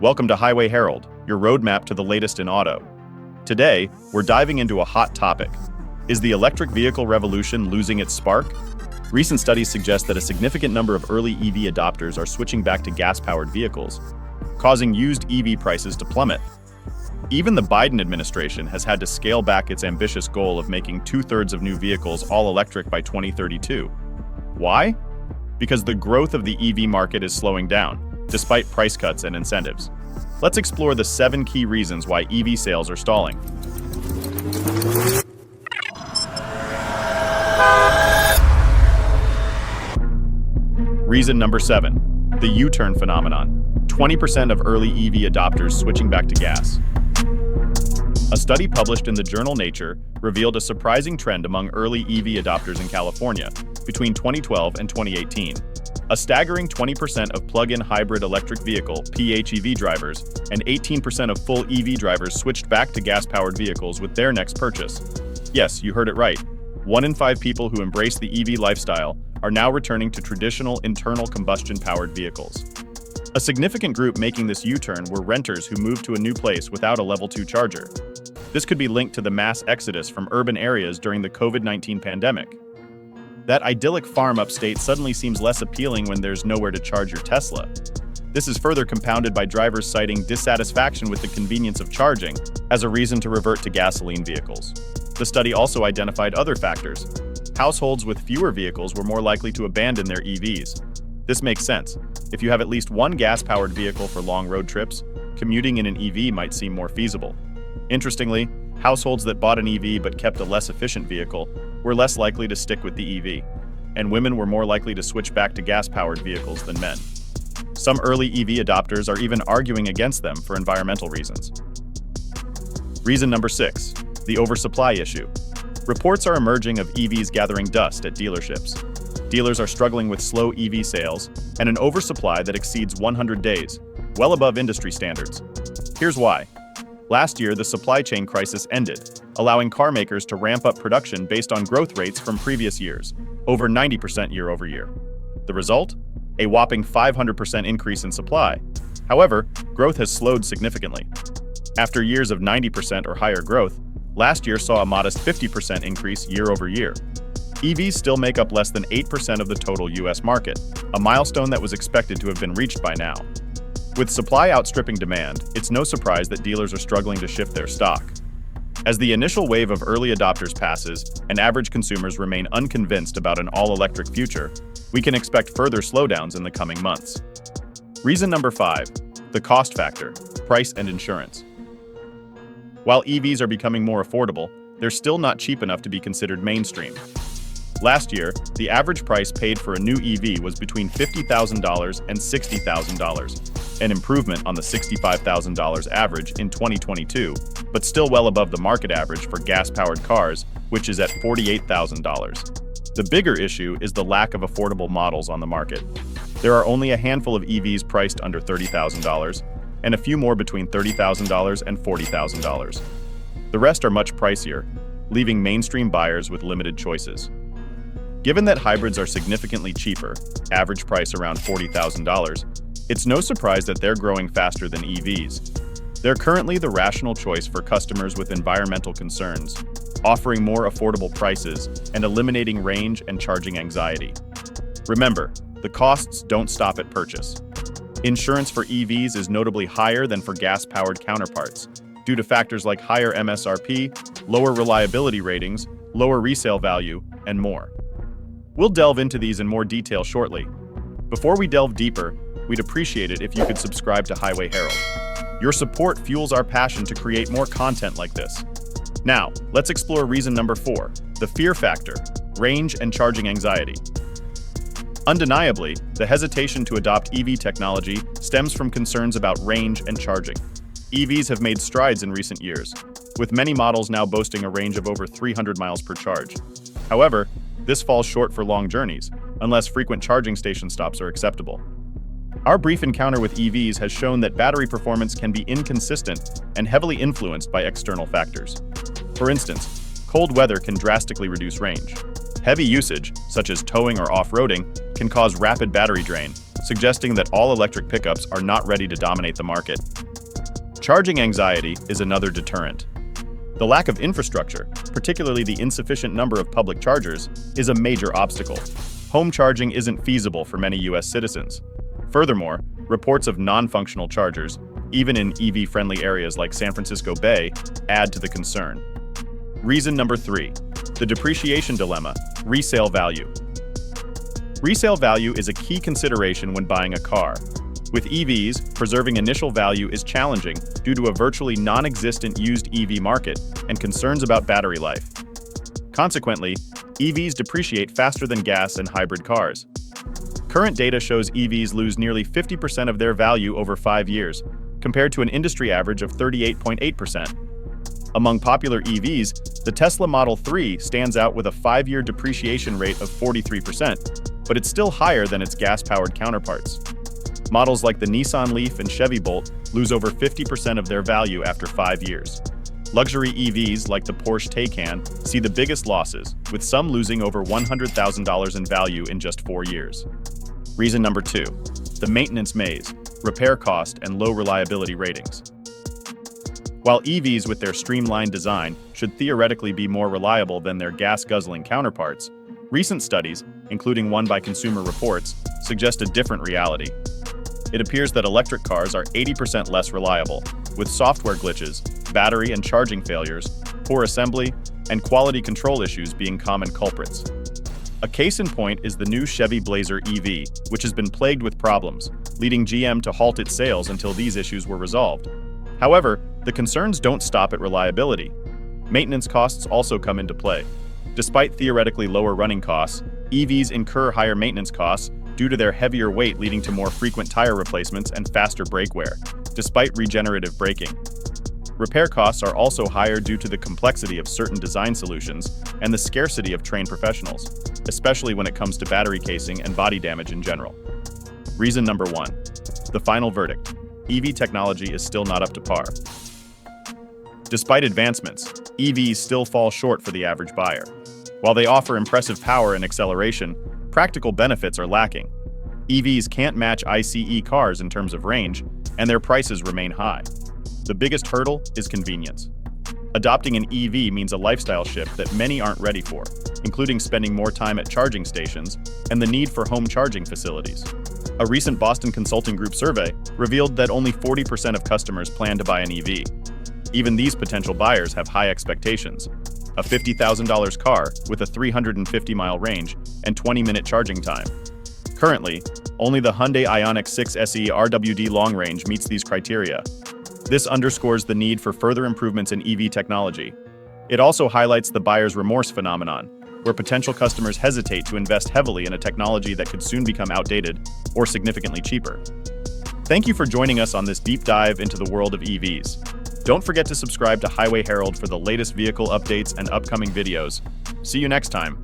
Welcome to Highway Herald, your roadmap to the latest in auto. Today, we're diving into a hot topic. Is the electric vehicle revolution losing its spark? Recent studies suggest that a significant number of early EV adopters are switching back to gas-powered vehicles, causing used EV prices to plummet. Even the Biden administration has had to scale back its ambitious goal of making 2/3 of new vehicles all electric by 2032. Why? Because the growth of the EV market is slowing down, despite price cuts and incentives. Let's explore the 7 key reasons why EV sales are stalling. Reason number 7, the U-turn phenomenon. 20% of early EV adopters switching back to gas. A study published in the journal Nature revealed a surprising trend among early EV adopters in California between 2012 and 2018. A staggering 20% of plug-in hybrid electric vehicle (PHEV) drivers and 18% of full EV drivers switched back to gas-powered vehicles with their next purchase. Yes, you heard it right. 1 in 5 people who embrace the EV lifestyle are now returning to traditional internal combustion-powered vehicles. A significant group making this U-turn were renters who moved to a new place without a level 2 charger. This could be linked to the mass exodus from urban areas during the COVID-19 pandemic. That idyllic farm upstate suddenly seems less appealing when there's nowhere to charge your Tesla. This is further compounded by drivers citing dissatisfaction with the convenience of charging as a reason to revert to gasoline vehicles. The study also identified other factors. Households with fewer vehicles were more likely to abandon their EVs. This makes sense. If you have at least one gas-powered vehicle for long road trips, commuting in an EV might seem more feasible. Interestingly, households that bought an EV but kept a less efficient vehicle were less likely to stick with the EV, and women were more likely to switch back to gas-powered vehicles than men. Some early EV adopters are even arguing against them for environmental reasons. Reason number 6, the oversupply issue. Reports are emerging of EVs gathering dust at dealerships. Dealers are struggling with slow EV sales and an oversupply that exceeds 100 days, well above industry standards. Here's why. Last year, the supply chain crisis ended, allowing car makers to ramp up production based on growth rates from previous years, over 90% year over year. The result? A whopping 500% increase in supply. However, growth has slowed significantly. After years of 90% or higher growth, last year saw a modest 50% increase year over year. EVs still make up less than 8% of the total US market, a milestone that was expected to have been reached by now. With supply outstripping demand, it's no surprise that dealers are struggling to shift their stock. As the initial wave of early adopters passes and average consumers remain unconvinced about an all-electric future, we can expect further slowdowns in the coming months. Reason number 5, the cost factor, price and insurance. While EVs are becoming more affordable, they're still not cheap enough to be considered mainstream. Last year, the average price paid for a new EV was between $50,000 and $60,000, an improvement on the $65,000 average in 2022, but still well above the market average for gas-powered cars, which is at $48,000. The bigger issue is the lack of affordable models on the market. There are only a handful of EVs priced under $30,000, and a few more between $30,000 and $40,000. The rest are much pricier, leaving mainstream buyers with limited choices. Given that hybrids are significantly cheaper, average price around $40,000, it's no surprise that they're growing faster than EVs. They're currently the rational choice for customers with environmental concerns, offering more affordable prices and eliminating range and charging anxiety. Remember, the costs don't stop at purchase. Insurance for EVs is notably higher than for gas-powered counterparts, due to factors like higher MSRP, lower reliability ratings, lower resale value, and more. We'll delve into these in more detail shortly. Before we delve deeper, we'd appreciate it if you could subscribe to Highway Herald. Your support fuels our passion to create more content like this. Now, let's explore reason number 4, the fear factor, range and charging anxiety. Undeniably, the hesitation to adopt EV technology stems from concerns about range and charging. EVs have made strides in recent years, with many models now boasting a range of over 300 miles per charge. However, this falls short for long journeys, unless frequent charging station stops are acceptable. Our brief encounter with EVs has shown that battery performance can be inconsistent and heavily influenced by external factors. For instance, cold weather can drastically reduce range. Heavy usage, such as towing or off-roading, can cause rapid battery drain, suggesting that all electric pickups are not ready to dominate the market. Charging anxiety is another deterrent. The lack of infrastructure, particularly the insufficient number of public chargers, is a major obstacle. Home charging isn't feasible for many U.S. citizens. Furthermore, reports of non-functional chargers, even in EV-friendly areas like San Francisco Bay, add to the concern. Reason number 3. The depreciation dilemma, resale value. Resale value is a key consideration when buying a car. With EVs, preserving initial value is challenging due to a virtually non-existent used EV market and concerns about battery life. Consequently, EVs depreciate faster than gas and hybrid cars. Current data shows EVs lose nearly 50% of their value over 5 years, compared to an industry average of 38.8%. Among popular EVs, the Tesla Model 3 stands out with a 5-year depreciation rate of 43%, but it's still higher than its gas-powered counterparts. Models like the Nissan Leaf and Chevy Bolt lose over 50% of their value after 5 years. Luxury EVs like the Porsche Taycan see the biggest losses, with some losing over $100,000 in value in just 4 years. Reason number 2. The maintenance maze, repair cost, and low reliability ratings. While EVs with their streamlined design should theoretically be more reliable than their gas-guzzling counterparts, recent studies, including one by Consumer Reports, suggest a different reality. It appears that electric cars are 80% less reliable, with software glitches, battery and charging failures, poor assembly, and quality control issues being common culprits. A case in point is the new Chevy Blazer EV, which has been plagued with problems, leading GM to halt its sales until these issues were resolved. However, the concerns don't stop at reliability. Maintenance costs also come into play. Despite theoretically lower running costs, EVs incur higher maintenance costs due to their heavier weight, leading to more frequent tire replacements and faster brake wear, despite regenerative braking. Repair costs are also higher due to the complexity of certain design solutions and the scarcity of trained professionals, especially when it comes to battery casing and body damage in general. Reason number 1. The final verdict. EV technology is still not up to par. Despite advancements, EVs still fall short for the average buyer. While they offer impressive power and acceleration, practical benefits are lacking. EVs can't match ICE cars in terms of range, and their prices remain high. The biggest hurdle is convenience. Adopting an EV means a lifestyle shift that many aren't ready for, including spending more time at charging stations and the need for home charging facilities. A recent Boston Consulting Group survey revealed that only 40% of customers plan to buy an EV. Even these potential buyers have high expectations. A $50,000 car with a 350-mile range and 20-minute charging time. Currently, only the Hyundai Ioniq 6 SE RWD long range meets these criteria. This underscores the need for further improvements in EV technology. It also highlights the buyer's remorse phenomenon, where potential customers hesitate to invest heavily in a technology that could soon become outdated or significantly cheaper. Thank you for joining us on this deep dive into the world of EVs. Don't forget to subscribe to Highway Herald for the latest vehicle updates and upcoming videos. See you next time.